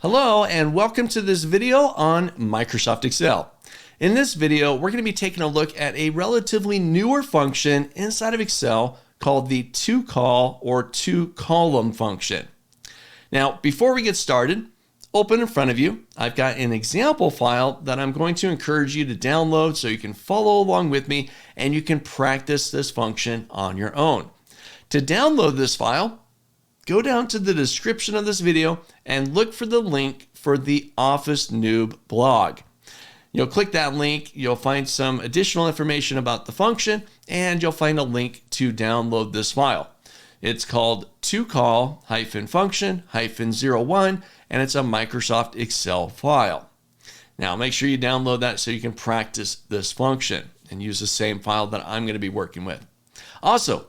Hello and welcome to this video on Microsoft Excel. In this video, we're going to be taking a look at a relatively newer function inside of Excel called the TOCOL or two-column function. Now, before we get started, open in front of you, I've got an example file that I'm going to encourage you to download so you can follow along with me and you can practice this function on your own. To download this file, go down to the description of this video and look for the link for the OfficeNewb blog. You'll click that link, you'll find some additional information about the function, and you'll find a link to download this file. It's called TOCOL-function-01, and it's a Microsoft Excel file. Now make sure you download that so you can practice this function and use the same file that I'm going to be working with. Also,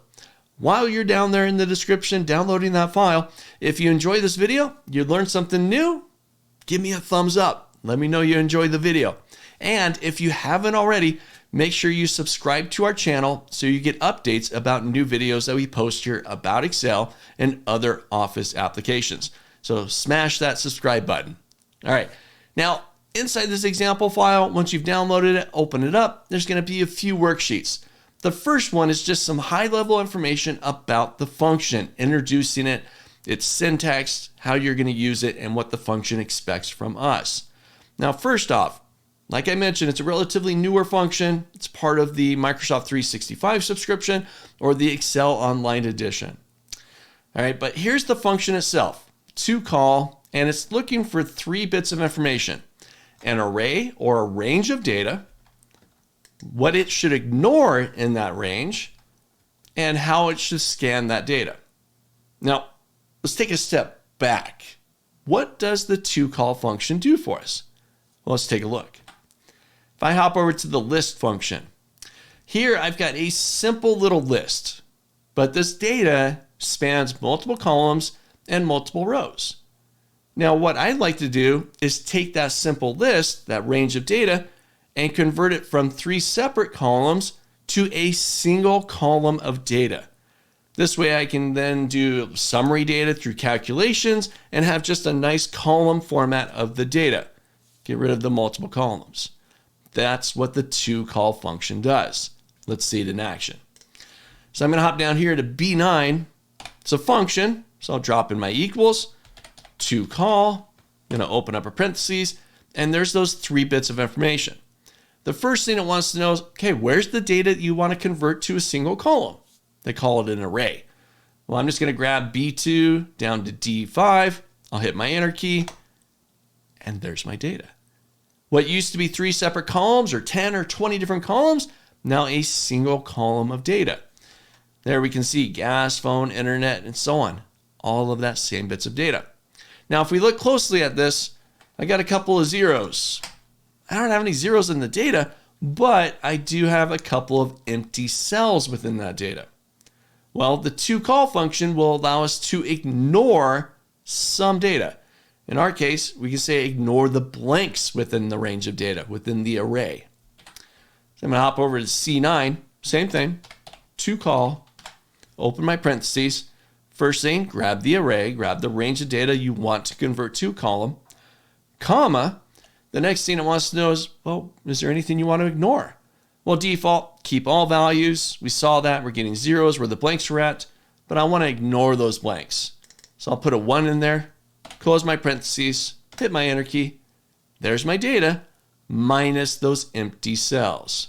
while you're down there in the description downloading that file, if you enjoy this video, you learned something new, give me a thumbs up. Let me know you enjoyed the video. And if you haven't already, make sure you subscribe to our channel so you get updates about new videos that we post here about Excel and other Office applications. So smash that subscribe button. All right. Now, inside this example file, once you've downloaded it, open it up, there's going to be a few worksheets. The first one is just some high-level information about the function, introducing it, its syntax, how you're going to use it, and what the function expects from us. Now, first off, like I mentioned, it's a relatively newer function. It's part of the Microsoft 365 subscription or the Excel Online Edition. All right, but here's the function itself, TOCOL, and it's looking for 3 bits of information: an array or a range of data, what it should ignore in that range, and how it should scan that data. Now, let's take a step back. What does the TOCOL function do for us? Well, let's take a look. If I hop over to the list function, here I've got a simple little list, but this data spans multiple columns and multiple rows. Now, what I'd like to do is take that simple list, that range of data, and convert it from 3 separate columns to a single column of data. This way I can then do summary data through calculations and have just a nice column format of the data. Get rid of the multiple columns. That's what the TOCOL function does. Let's see it in action. So I'm going to hop down here to B9. It's a function, so I'll drop in my equals, TOCOL. I'm going to open up a parentheses, and there's those 3 bits of information. The first thing it wants to know is, okay, where's the data that you want to convert to a single column? They call it an array. Well, I'm just going to grab B2 down to D5. I'll hit my enter key, and there's my data. What used to be 3 separate columns or 10 or 20 different columns, now a single column of data. There we can see gas, phone, internet, and so on. All of that same bits of data. Now, if we look closely at this, I got a couple of zeros. I don't have any zeros in the data, but I do have a couple of empty cells within that data. Well, the TOCOL function will allow us to ignore some data. In our case, we can say ignore the blanks within the range of data, within the array. So I'm going to hop over to C9, same thing, TOCOL, open my parentheses. First thing, grab the array, grab the range of data you want to convert to a column, comma. The next thing it wants to know is, well, is there anything you want to ignore? Well, default, keep all values. We saw that. We're getting zeros where the blanks were at, but I want to ignore those blanks. So I'll put a 1 in there, close my parentheses, hit my enter key. There's my data minus those empty cells.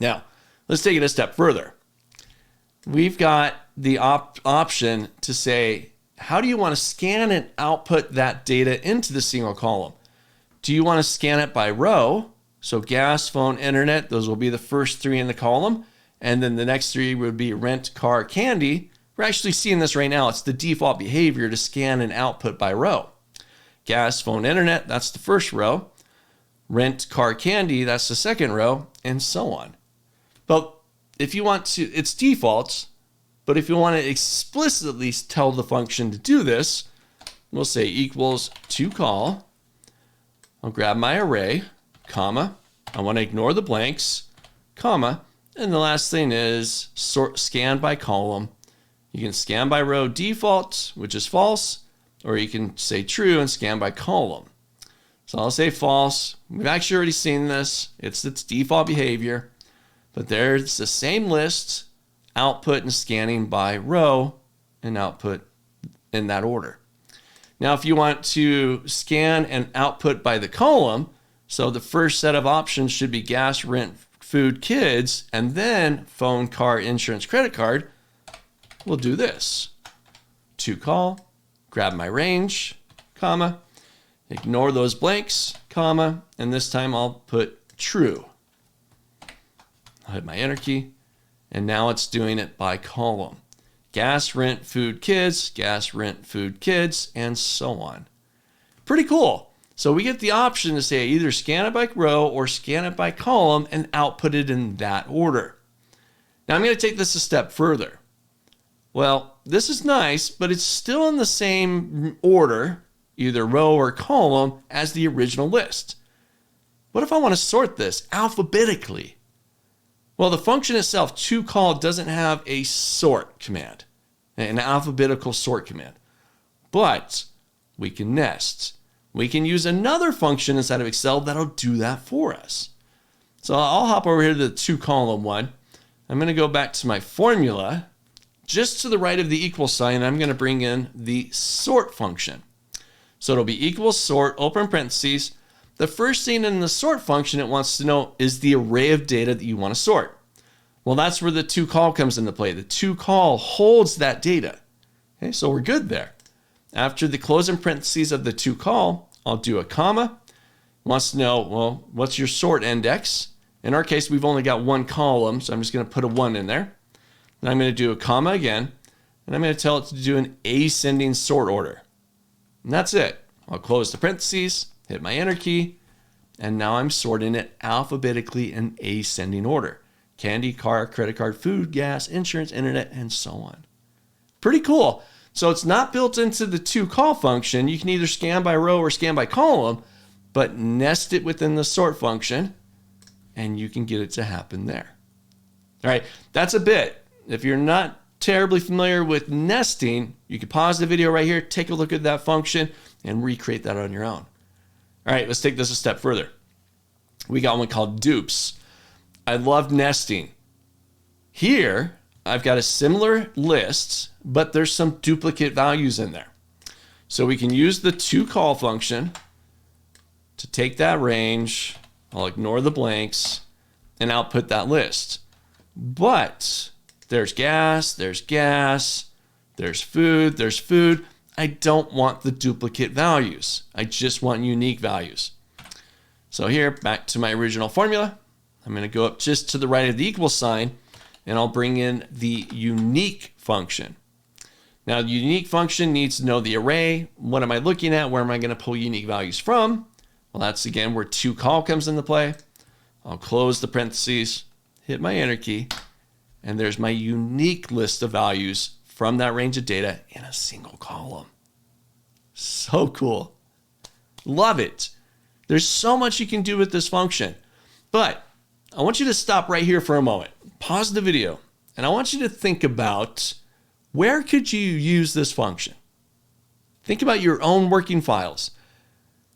Now, let's take it a step further. We've got the option to say, how do you want to scan and output that data into the single column? Do you want to scan it by row? So gas, phone, internet, those will be the first 3 in the column. And then the next 3 would be rent, car, candy. We're actually seeing this right now. It's the default behavior to scan and output by row. Gas, phone, internet, that's the first row. Rent, car, candy, that's the second row, and so on. But if you want to, it's defaults, but if you want to explicitly tell the function to do this, we'll say equals TOCOL. I'll grab my array, comma, I want to ignore the blanks, comma, and the last thing is scan by column. You can scan by row default, which is false, or you can say true and scan by column. So I'll say false. We've actually already seen this. It's its default behavior, but there's the same list, output and scanning by row and output in that order. Now, if you want to scan and output by the column, so the first set of options should be gas, rent, food, kids, and then phone, car, insurance, credit card, we'll do this. TOCOL, grab my range, comma, ignore those blanks, comma, and this time I'll put true. I'll hit my enter key, and now it's doing it by column. Gas, rent, food, kids, gas, rent, food, kids, and so on. Pretty cool. So we get the option to say either scan it by row or scan it by column and output it in that order. Now I'm going to take this a step further. Well, this is nice, but it's still in the same order, either row or column, as the original list. What if I want to sort this alphabetically? Well, the function itself, TOCOL, doesn't have a sort command, an alphabetical sort command, but we can nest. We can use another function inside of Excel that'll do that for us. So I'll hop over here to the 2-column one. I'm going to go back to my formula. Just to the right of the equal sign, I'm going to bring in the sort function. So it'll be equals sort, open parentheses. The first thing in the sort function it wants to know is the array of data that you want to sort. Well, that's where the TOCOL comes into play. The TOCOL holds that data. Okay, so we're good there. After the closing parentheses of the TOCOL, I'll do a comma. It wants to know, well, what's your sort index? In our case, we've only got one column, so I'm just going to put a 1 in there. Then I'm going to do a comma again, and I'm going to tell it to do an ascending sort order. And that's it. I'll close the parentheses, hit my enter key, and now I'm sorting it alphabetically in ascending order. Candy, car, credit card, food, gas, insurance, internet, and so on. Pretty cool. So it's not built into the TOCOL function. You can either scan by row or scan by column, but nest it within the sort function, and you can get it to happen there. All right, that's a bit. If you're not terribly familiar with nesting, you can pause the video right here, take a look at that function, and recreate that on your own. All right, let's take this a step further. We got one called dupes. I love nesting. Here, I've got a similar list, but there's some duplicate values in there. So we can use the TOCOL function to take that range, I'll ignore the blanks, and output that list. But there's gas, there's food. I don't want the duplicate values. I just want unique values. So here, back to my original formula. I'm going to go up just to the right of the equal sign, and I'll bring in the unique function. Now, the unique function needs to know the array. What am I looking at? Where am I going to pull unique values from? Well, that's again where TOCOL comes into play. I'll close the parentheses, hit my enter key, and there's my unique list of values from that range of data in a single column. So cool. Love it. There's so much you can do with this function. But I want you to stop right here for a moment. Pause the video, and I want you to think about where could you use this function? Think about your own working files.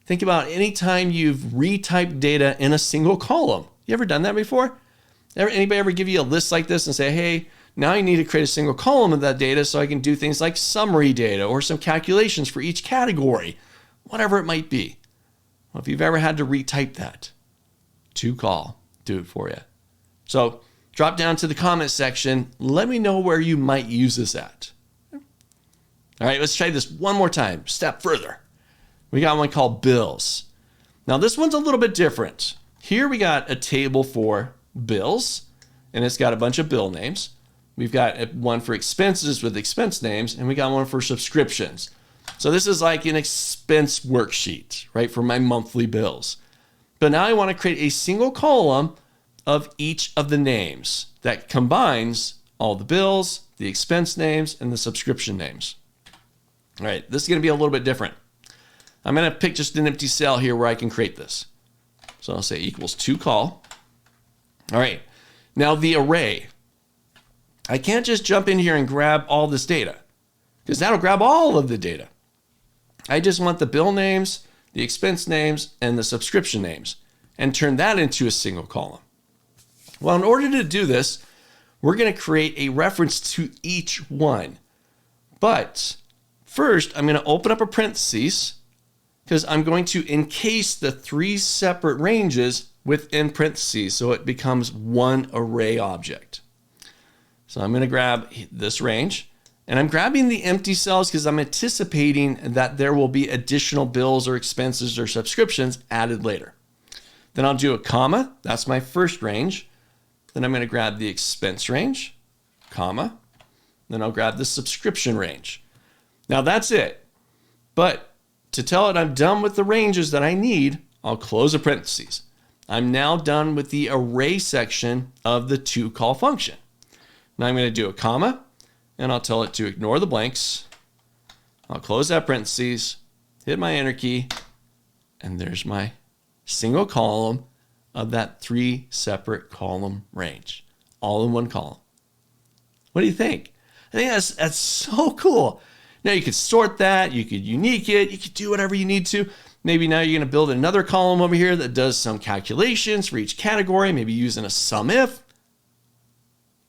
Think about any time you've retyped data in a single column. You ever done that before? Anybody ever give you a list like this and say, hey, now you need to create a single column of that data so I can do things like summary data or some calculations for each category, whatever it might be. Well, if you've ever had to retype that, TOCOL, do it for you. So drop down to the comment section. Let me know where you might use this at. All right, let's try this one more time. Step further. We got one called bills. Now this one's a little bit different. Here we got a table for bills, and it's got a bunch of bill names. We've got one for expenses with expense names, and we got one for subscriptions. So this is like an expense worksheet, right, for my monthly bills. But now I want to create a single column of each of the names that combines all the bills, the expense names, and the subscription names. All right, this is going to be a little bit different. I'm going to pick just an empty cell here where I can create this. So I'll say equals TOCOL. All right, now the array. I can't just jump in here and grab all this data because that'll grab all of the data. I just want the bill names, the expense names, and the subscription names, and turn that into a single column. Well, in order to do this, we're going to create a reference to each one. But first, I'm going to open up a parentheses because I'm going to encase the 3 separate ranges within parentheses so it becomes one array object. So I'm going to grab this range, and I'm grabbing the empty cells because I'm anticipating that there will be additional bills or expenses or subscriptions added later. Then I'll do a comma. That's my first range. Then I'm going to grab the expense range, comma. Then I'll grab the subscription range. Now that's it. But to tell it I'm done with the ranges that I need, I'll close a parentheses. I'm now done with the array section of the TOCOL function. Now I'm going to do a comma, and I'll tell it to ignore the blanks. I'll close that parentheses, hit my enter key, and there's my single column of that 3 separate column range, all in one column. What do you think? I think that's so cool. Now you could sort that, you could unique it, you could do whatever you need to. Maybe now you're going to build another column over here that does some calculations for each category, maybe using a sum if.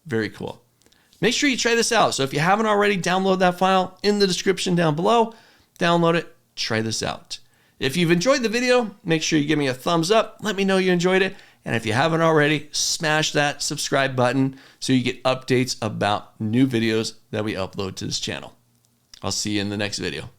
Very cool. Make sure you try this out. So if you haven't already, download that file in the description down below. Download it, try this out. If you've enjoyed the video, make sure you give me a thumbs up. Let me know you enjoyed it. And if you haven't already, smash that subscribe button so you get updates about new videos that we upload to this channel. I'll see you in the next video.